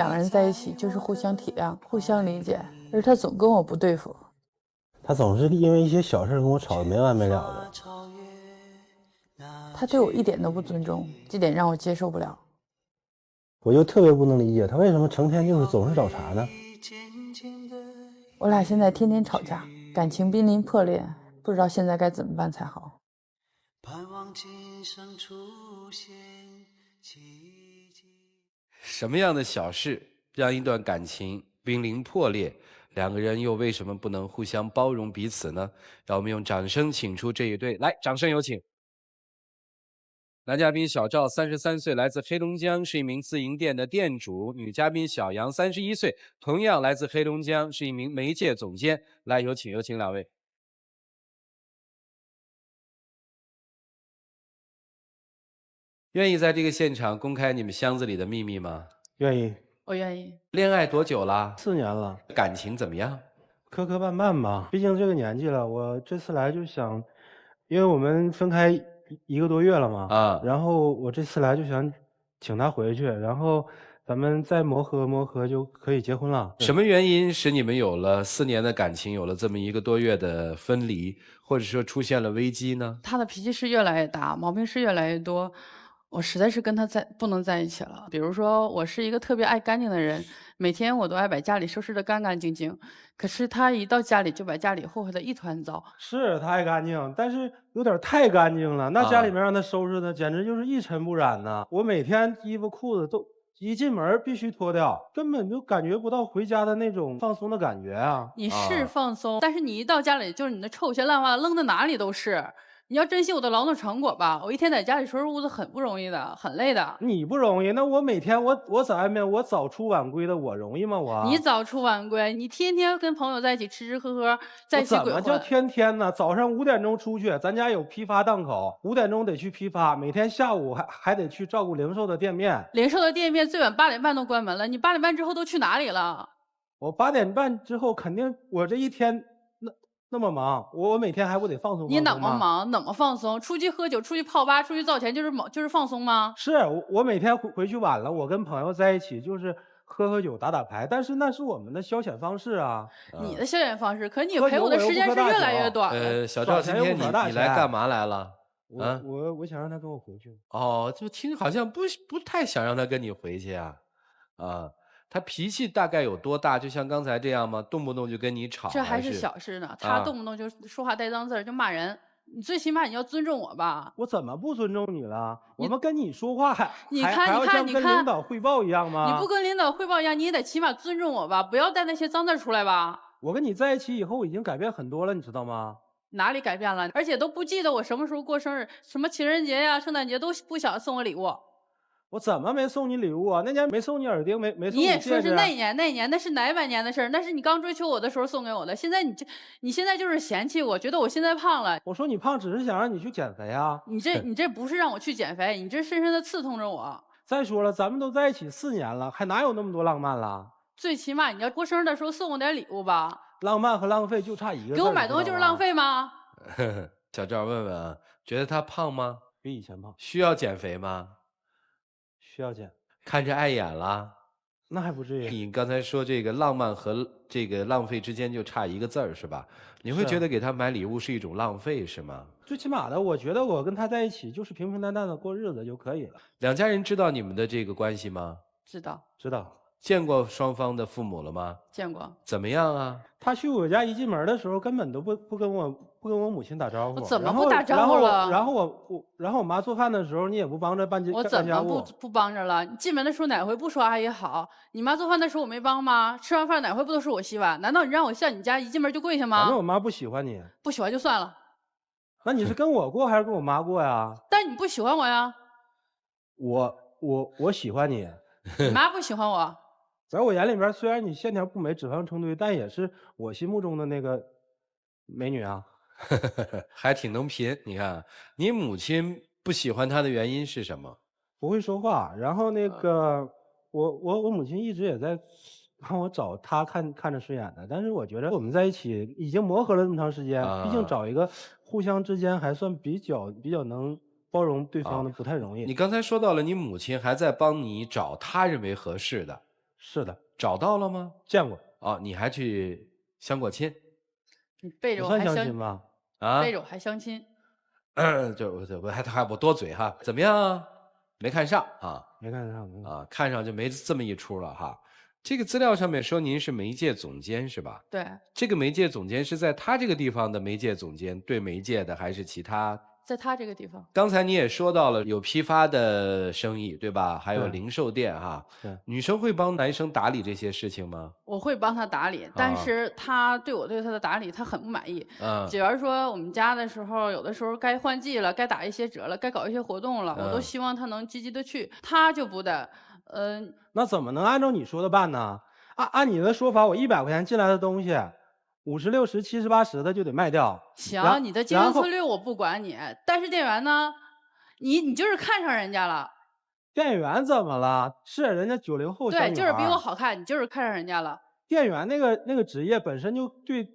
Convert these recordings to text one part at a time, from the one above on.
两个人在一起就是互相体谅、互相理解，而他总跟我不对付。他总是因为一些小事跟我吵得没完没了的。他对我一点都不尊重，这点让我接受不了。我就特别不能理解他为什么成天就是总是找茬呢？我俩现在天天吵架，感情濒临破裂，不知道现在该怎么办才好。什么样的小事让一段感情濒临破裂？两个人又为什么不能互相包容彼此呢？让我们用掌声请出这一对，来，掌声有请。男嘉宾小赵33岁，来自黑龙江，是一名自营店的店主；女嘉宾小杨31岁，同样来自黑龙江，是一名媒介总监。来，有请两位。愿意在这个现场公开你们箱子里的秘密吗？愿意。我愿意。恋爱多久了？4年了。感情怎么样？磕磕绊绊吧，毕竟这个年纪了。我这次来就想，因为我们分开1个多月了嘛，然后我这次来就想请他回去，然后咱们再磨合磨合就可以结婚了。什么原因使你们有了4年的感情，有了这么1个多月的分离，或者说出现了危机呢？他的脾气是越来越大，毛病是越来越多，我实在是跟他不能在一起了。比如说，我是一个特别爱干净的人，每天我都爱把家里收拾得干干净净，可是他一到家里就把家里祸害得一团糟。是他爱干净，但是有点太干净了。那家里面让他收拾的，简直就是一尘不染呐。我每天衣服裤子都一进门必须脱掉，根本就感觉不到回家的那种放松的感觉啊。你是放松，但是你一到家里就是你的臭鞋烂袜扔的哪里都是。你要珍惜我的劳动成果吧，我一天在家里收拾屋子很不容易的，很累的。你不容易，那我每天我在外面我早出晚归的，我容易吗？你早出晚归，你天天跟朋友在一起吃吃喝喝，在一起鬼混。怎么叫天天呢？早上5点钟出去，咱家有批发档口，5点钟得去批发，每天下午还得去照顾零售的店面。零售的店面最晚8点半都关门了，你8点半之后都去哪里了？我8点半之后肯定，我这一天那么忙，我每天还不得放松放松吗？你怎么忙？怎么放松？出去喝酒，出去泡吧，出去造钱，就是放松吗？是我每天回去晚了，我跟朋友在一起就是喝酒打牌，但是那是我们的消遣方式啊。你的消遣方式，可你陪我的时间是越来越短了。小赵，今天你来干嘛来了？我想让他跟我回去。哦，就听好像不太想让他跟你回去啊。他脾气大概有多大？就像刚才这样吗？动不动就跟你吵？这还是小事呢，他动不动就说话带脏字就骂人。你最起码你要尊重我吧？我怎么不尊重你了？我们跟你说话还要像跟领导汇报一样吗？你不跟领导汇报一样，你也得起码尊重我吧？不要带那些脏字出来吧？我跟你在一起以后已经改变很多了，你知道吗？哪里改变了？而且都不记得我什么时候过生日，什么情人节呀、圣诞节都不想送我礼物。我怎么没送你礼物啊？那年没送你耳钉，没送你戒指。你也说是那年，那是哪晚年的事儿？那是你刚追求我的时候送给我的。现在你现在就是嫌弃我，觉得我现在胖了。我说你胖只是想让你去减肥啊。你这不是让我去减肥，你这深深的刺痛着我。再说了，咱们都在一起4年了，还哪有那么多浪漫了？最起码你要过生日的时候送我点礼物吧。浪漫和浪费就差一个字。给我买东西就是浪费吗？小赵问问啊，觉得他胖吗？比以前胖。需要减肥吗？需要减。看着碍眼了？那还不至于。你刚才说这个浪漫和这个浪费之间就差一个字儿是吧？你会觉得给他买礼物是一种浪费是吗？最起码的，我觉得我跟他在一起就是平平淡淡的过日子就可以了。两家人知道你们的这个关系吗？知道。知道。见过双方的父母了吗？见过。怎么样啊？他去我家一进门的时候，根本都不跟我母亲打招呼。我怎么不打招呼了？然后我妈做饭的时候，你也不帮着办家务。我怎么不帮着了？你进门的时候哪回不说阿姨好？你妈做饭的时候我没帮吗？吃完饭哪回不都是我洗碗？难道你让我上你家一进门就跪下吗？反正我妈不喜欢你。不喜欢就算了。那你是跟我过还是跟我妈过呀？但你不喜欢我呀。我喜欢你。你妈不喜欢我。在我眼里边，虽然你线条不美，脂肪成堆，但也是我心目中的那个美女啊。还挺能拼。你看，你母亲不喜欢她的原因是什么？不会说话。然后那个，我母亲一直也在让我找她看着顺眼的，但是我觉得我们在一起已经磨合了这么长时间，毕竟找一个互相之间还算比较能包容对方的不太容易。你刚才说到了你母亲还在帮你找她认为合适的。是的，找到了吗？见过。哦，你还去相过亲你背着不算我还相相亲吧？啊？背着我还相亲，我多嘴哈，怎么样啊？没看上啊？没看上，没看上。啊，看上就没这么一出了哈。这个资料上面说您是媒介总监是吧？对，这个媒介总监是在他这个地方的媒介总监，对媒介的还是其他？在他这个地方，刚才你也说到了有批发的生意，对吧？还有对零售店哈。对，女生会帮男生打理这些事情吗？我会帮他打理，但是他对他的打理他很不满意。嗯比方说我们家的时候，有的时候该换季了，该打一些折了，该搞一些活动了，我都希望他能积极的去，他就不的，那怎么能按照你说的办呢？按你的说法，我100块钱进来的东西，50、60、70、80的就得卖掉。行，你的经营策略我不管你，但是店员呢，你就是看上人家了，店员怎么了？是人家90后小女对，就是比我孩好看，你就是看上人家了。店员那个职业本身就对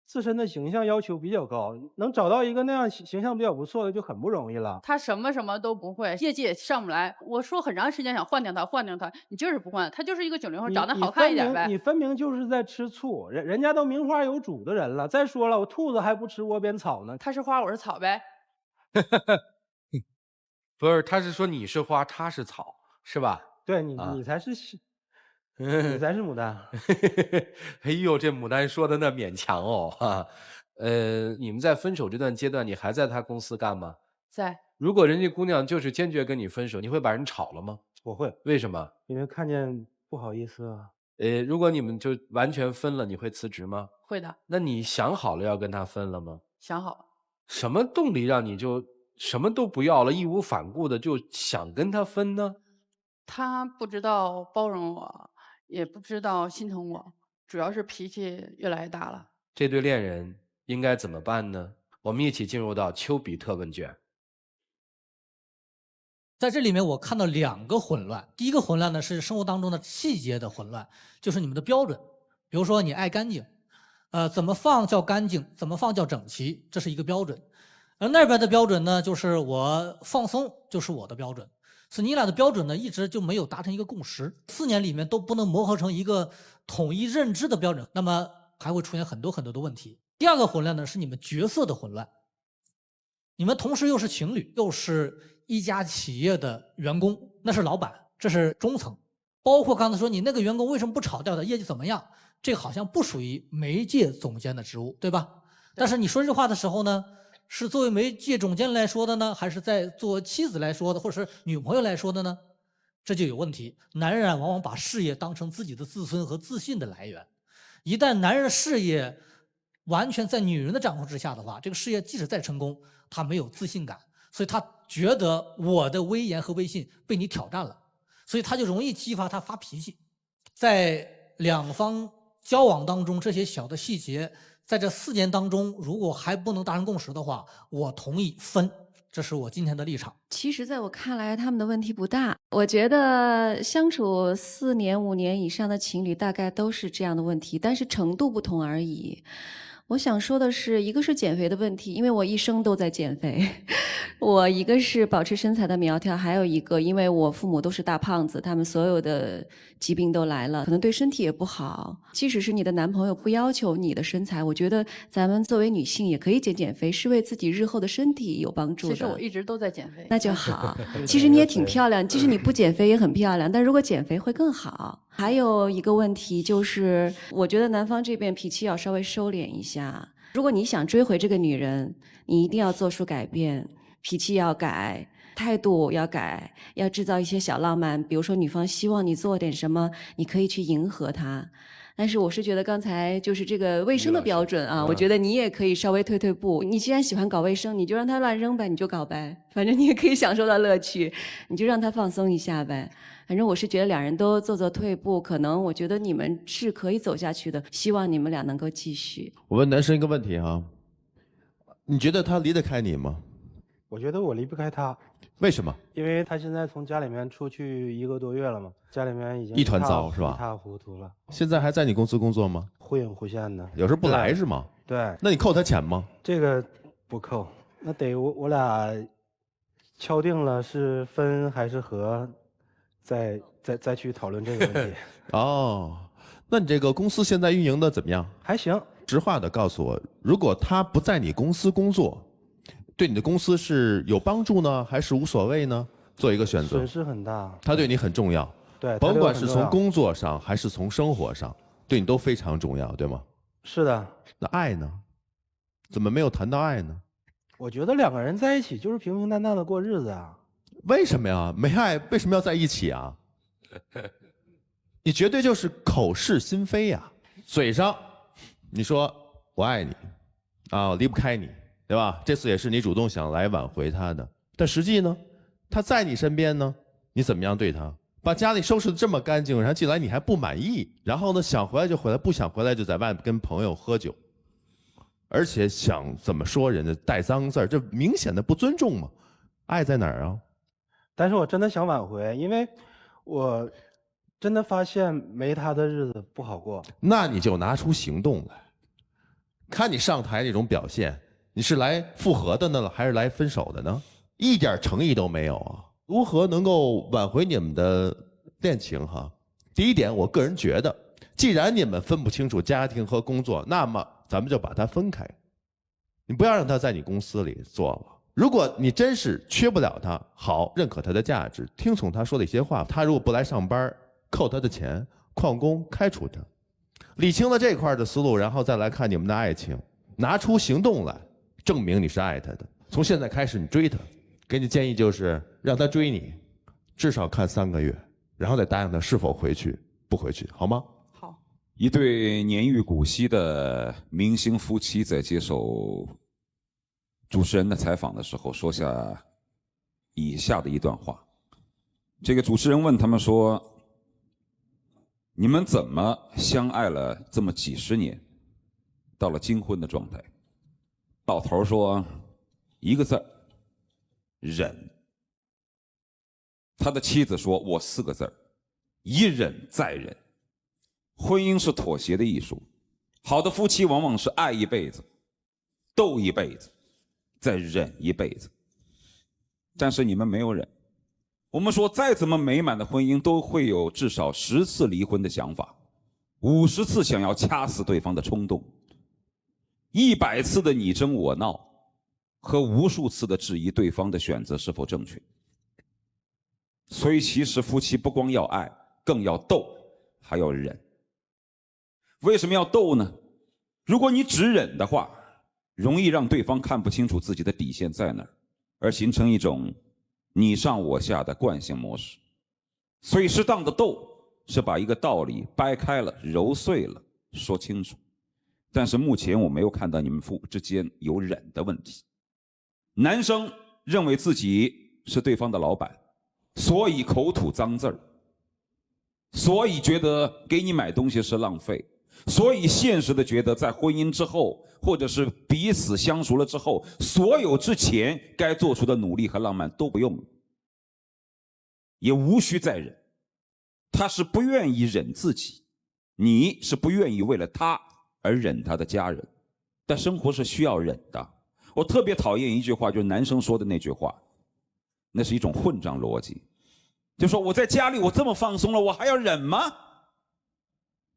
自身的形象要求比较高，能找到一个那样形象比较不错的就很不容易了。他什么都不会，业绩也上不来。我说很长时间想换掉他，换掉他，你就是不换。他就是一个90后，长得好看一点呗。你分明就是在吃醋，人家都名花有主的人了。再说了，我兔子还不吃窝边草呢。他是花，我是草呗。不是，他是说你是花，他是草，是吧？对你才是你才是牡丹。哎呦，这牡丹说的那勉强哦哈。你们在分手这段阶段，你还在他公司干吗？在。如果人家姑娘就是坚决跟你分手，你会把人炒了吗？我会，为什么？因为看见不好意思啊。如果你们就完全分了，你会辞职吗？会的。那你想好了要跟他分了吗？想好了。什么动力让你就什么都不要了，义无反顾的就想跟他分呢？他不知道包容我，也不知道心疼我，主要是脾气越来越大了。这对恋人应该怎么办呢？我们一起进入到丘比特问卷。在这里面我看到2个混乱，第一个混乱呢是生活当中的细节的混乱，就是你们的标准，比如说你爱干净，怎么放叫干净，怎么放叫整齐，这是一个标准。而那边的标准呢，就是我放松就是我的标准，所以你俩的标准呢一直就没有达成一个共识，4年里面都不能磨合成一个统一认知的标准，那么还会出现很多的问题。第2个混乱呢是你们角色的混乱，你们同时又是情侣，又是一家企业的员工，那是老板，这是中层。包括刚才说你那个员工为什么不炒掉的，业绩怎么样，这个好像不属于媒介总监的职务，对吧？但是你说这话的时候呢，是作为媒介总监来说的呢，还是在作为妻子来说的，或者是女朋友来说的呢？这就有问题。男人往往把事业当成自己的自尊和自信的来源，一旦男人的事业完全在女人的掌控之下的话，这个事业即使再成功，他没有自信感，所以他觉得我的威严和威信被你挑战了，所以他就容易激发他发脾气。在2方交往当中，这些小的细节，在这4年当中，如果还不能达成共识的话，我同意分，这是我今天的立场。其实在我看来，他们的问题不大。我觉得相处4年、5年以上的情侣，大概都是这样的问题，但是程度不同而已。我想说的是，一个是减肥的问题，因为我一生都在减肥。我一个是保持身材的苗条，还有一个，因为我父母都是大胖子，他们所有的疾病都来了，可能对身体也不好。即使是你的男朋友不要求你的身材，我觉得咱们作为女性也可以减肥，是为自己日后的身体有帮助的。其实我一直都在减肥。那就好。其实你也挺漂亮，即使你不减肥也很漂亮，但如果减肥会更好。还有一个问题就是，我觉得男方这边脾气要稍微收敛一下。如果你想追回这个女人，你一定要做出改变，脾气要改，态度要改，要制造一些小浪漫。比如说女方希望你做点什么，你可以去迎合她。但是我是觉得刚才就是这个卫生的标准啊，我觉得你也可以稍微退步。你既然喜欢搞卫生，你就让他乱扔呗，你就搞呗，反正你也可以享受到乐趣，你就让他放松一下呗。反正我是觉得2人都做退步，可能我觉得你们是可以走下去的，希望你们俩能够继续。我问男生一个问题哈，你觉得他离得开你吗？我觉得我离不开他。为什么？因为他现在从家里面出去1个多月了嘛，家里面已经一团糟是吧？一塌糊涂了。现在还在你公司工作吗？忽隐忽现的，有时候不来是吗？对。那你扣他钱吗？这个不扣，那得我俩敲定了是分还是合，再再去讨论这个问题。哦，那你这个公司现在运营的怎么样？还行。实话的告诉我，如果他不在你公司工作，对你的公司是有帮助呢，还是无所谓呢？做一个选择。损失很大。他对你很重要。对，甭管是从工作上还是从生活上，对你都非常重要，对吗？是的。那爱呢？怎么没有谈到爱呢？我觉得两个人在一起就是平平淡淡的过日子啊。为什么呀？没爱为什么要在一起啊？你绝对就是口是心非呀，嘴上你说我爱你，啊，我离不开你，对吧？这次也是你主动想来挽回他的，但实际呢，他在你身边呢，你怎么样对他？把家里收拾得这么干净，然后进来你还不满意，然后呢想回来就回来，不想回来就在外面跟朋友喝酒，而且想怎么说人家带脏字儿，这明显的不尊重嘛。爱在哪儿啊？但是我真的想挽回，因为我真的发现没他的日子不好过。那你就拿出行动来，看你上台那种表现，你是来复合的呢，还是来分手的呢？一点诚意都没有啊！如何能够挽回你们的恋情哈？第一点，我个人觉得，既然你们分不清楚家庭和工作，那么咱们就把它分开，你不要让他在你公司里做了。如果你真是缺不了他，好，认可他的价值，听从他说的一些话，他如果不来上班，扣他的钱，旷工，开除他。理清了这块的思路，然后再来看你们的爱情，拿出行动来证明你是爱他的。从现在开始你追他，给你建议就是让他追你，至少看3个月，然后再答应他是否回去，不回去，好吗？好。一对年逾古稀的明星夫妻在接受主持人的采访的时候，说下以下的一段话。这个主持人问他们说：“你们怎么相爱了这么几十年，到了金婚的状态？”老头说：“1个字，忍。”他的妻子说：“我4个字，一忍再忍。”婚姻是妥协的艺术，好的夫妻往往是爱一辈子，斗一辈子，再忍一辈子。但是你们没有忍。我们说再怎么美满的婚姻都会有至少10次离婚的想法，50次想要掐死对方的冲动，100次的你争我闹，和无数次的质疑对方的选择是否正确。所以其实夫妻不光要爱，更要斗，还要忍。为什么要斗呢？如果你只忍的话，容易让对方看不清楚自己的底线在哪儿，而形成一种你上我下的惯性模式。所以适当的斗是把一个道理掰开了，揉碎了，说清楚。但是目前我没有看到你们夫妇之间有忍的问题。男生认为自己是对方的老板，所以口吐脏字儿，所以觉得给你买东西是浪费，所以现实的觉得在婚姻之后，或者是彼此相熟了之后，所有之前该做出的努力和浪漫都不用了，也无需再忍。他是不愿意忍自己，你是不愿意为了他而忍他的家人。但生活是需要忍的。我特别讨厌一句话，就是男生说的那句话，那是一种混账逻辑，就说我在家里我这么放松了，我还要忍吗？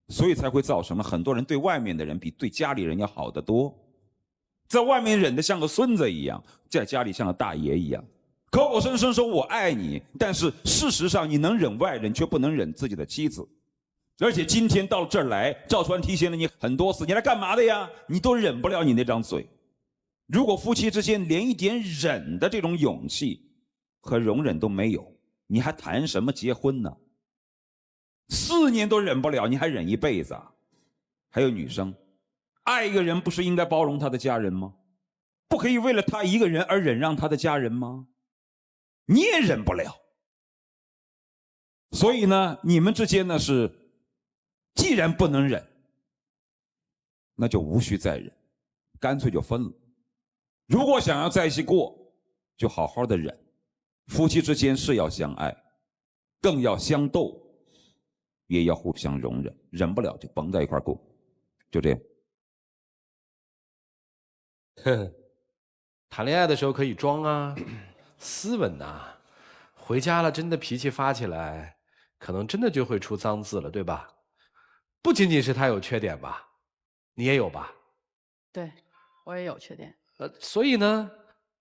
所以才会造成了很多人对外面的人比对家里人要好得多，在外面忍得像个孙子一样，在家里像个大爷一样，口口声声说我爱你，但是事实上你能忍外人，却不能忍自己的妻子。而且今天到这儿来，赵川提醒了你很多次，你来干嘛的呀？你都忍不了你那张嘴。如果夫妻之间连一点忍的这种勇气和容忍都没有，你还谈什么结婚呢？4年都忍不了，你还忍一辈子啊？还有女生，爱一个人不是应该包容他的家人吗？不可以为了他一个人而忍让他的家人吗？你也忍不了。所以呢，你们之间呢是，既然不能忍，那就无需再忍，干脆就分了。如果想要在一起过，就好好的忍。夫妻之间是要相爱，更要相斗，也要互相容忍，忍不了就甭在一块过，就这样。谈恋爱的时候可以装啊，斯文呐，回家了真的脾气发起来，可能真的就会出脏字了，对吧？不仅仅是他有缺点吧，你也有吧？对，我也有缺点。所以呢，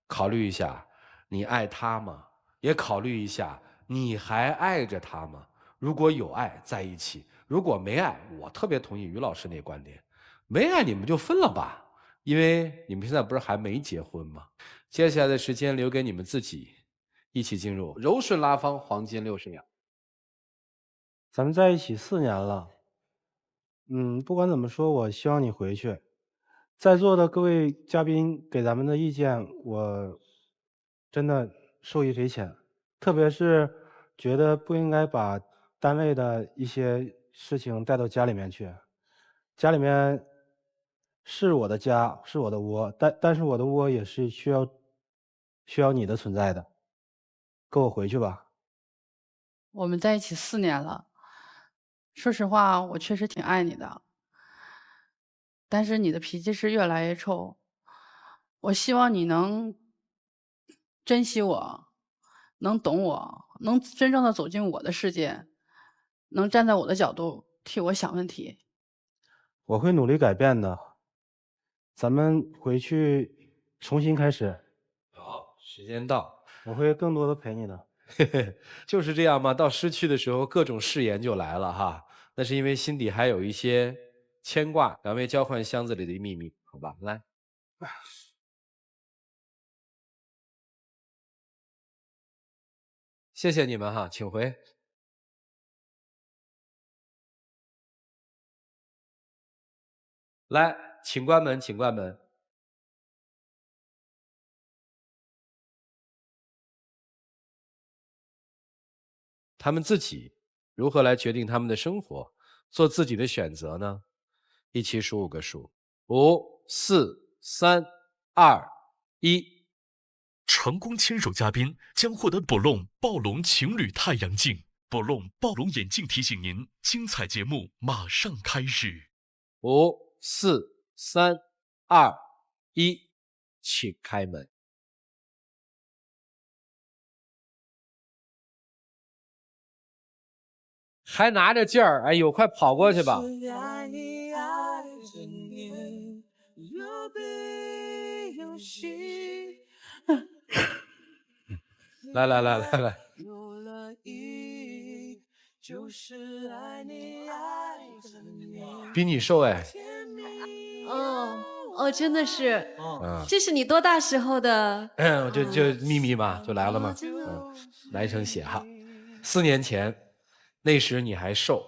考虑一下，你爱他吗？也考虑一下，你还爱着他吗？如果有爱，在一起；如果没爱，我特别同意于老师那观点，没爱你们就分了吧，因为你们现在不是还没结婚吗？接下来的时间留给你们自己，一起进入柔顺拉芳黄金60秒。咱们在一起4年了，不管怎么说，我希望你回去。在座的各位嘉宾给咱们的意见，我真的受益匪浅，特别是觉得不应该把单位的一些事情带到家里面去。家里面是我的家，是我的窝，但是我的窝也是需要你的存在的。跟我回去吧。我们在一起4年了，说实话，我确实挺爱你的，但是你的脾气是越来越臭。我希望你能珍惜我，能懂我，能真正的走进我的世界，能站在我的角度替我想问题。我会努力改变的。咱们回去重新开始。好，时间到，我会更多的陪你的。就是这样嘛。到失去的时候，各种誓言就来了哈。那是因为心底还有一些牵挂。两位交换箱子里的秘密，好吧？来，谢谢你们哈，请回。来，请关门，请关门。他们自己如何来决定他们的生活，做自己的选择呢？一起数5个数：5、4、3、2、1。成功牵手嘉宾将获得 Bolon 暴龙情侣太阳镜。Bolon 暴龙眼镜提醒您，精彩节目马上开始。5、4、3、2、1，请开门。还拿着劲儿，哎呦，快跑过去吧！来来来来来，比你瘦哎。哦，真的是，这是你多大时候的？就秘密嘛，就来了嘛。真的。来一声血哈。4年前，那时你还瘦，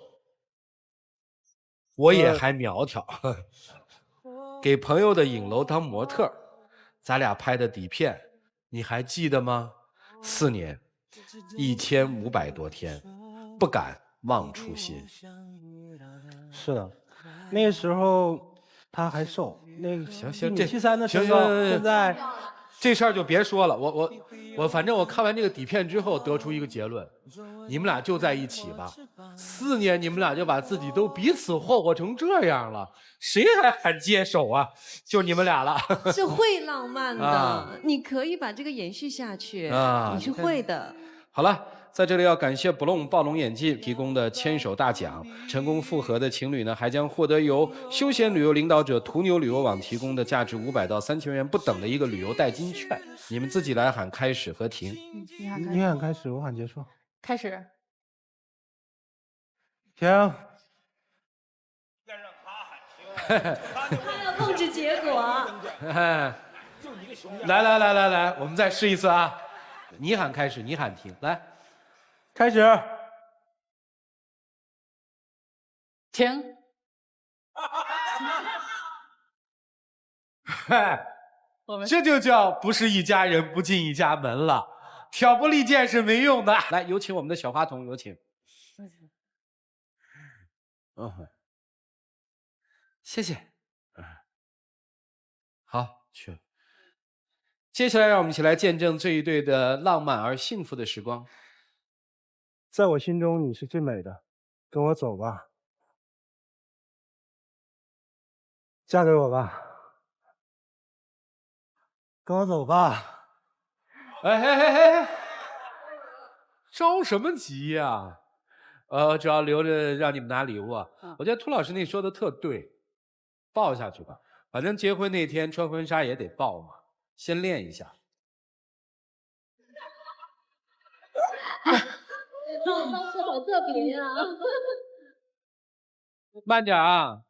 我也还苗条，给朋友的影楼当模特，咱俩拍的底片，你还记得吗？4年，1500多天，不敢忘初心。是的，那个时候他还瘦，那个行， 1.73米的身高，行现在这事儿就别说了。我反正我看完这个底片之后得出一个结论，你们俩就在一起吧。4年你们俩就把自己都彼此霍霍成这样了，谁还敢接手啊？就你们俩了。是会浪漫的，啊你可以把这个延续下去，啊你是会的。好了，在这里要感谢 Bolon 暴龙眼镜提供的牵手大奖，成功复合的情侣呢，还将获得由休闲旅游领导者途牛旅游网提供的价值500到3000元不等的一个旅游代金券。你们自己来喊开始和停。你喊开始，我喊结束。开始。停。他要控制结果。来，我们再试一次啊！你喊开始，你喊停，来，开始。停。这就叫不是一家人不进一家门了，挑拨离间是没用的。来，有请我们的小话筒，有请。谢谢。好，去。接下来，让我们一起来见证这一对的浪漫而幸福的时光。在我心中，你是最美的，跟我走吧，嫁给我吧，跟我走吧。哎，着什么急呀？主要留着让你们拿礼物啊。我觉得涂老师那说的特对，抱下去吧，反正结婚那天穿婚纱也得抱嘛，先练一下。这方式好特别呀！慢点啊。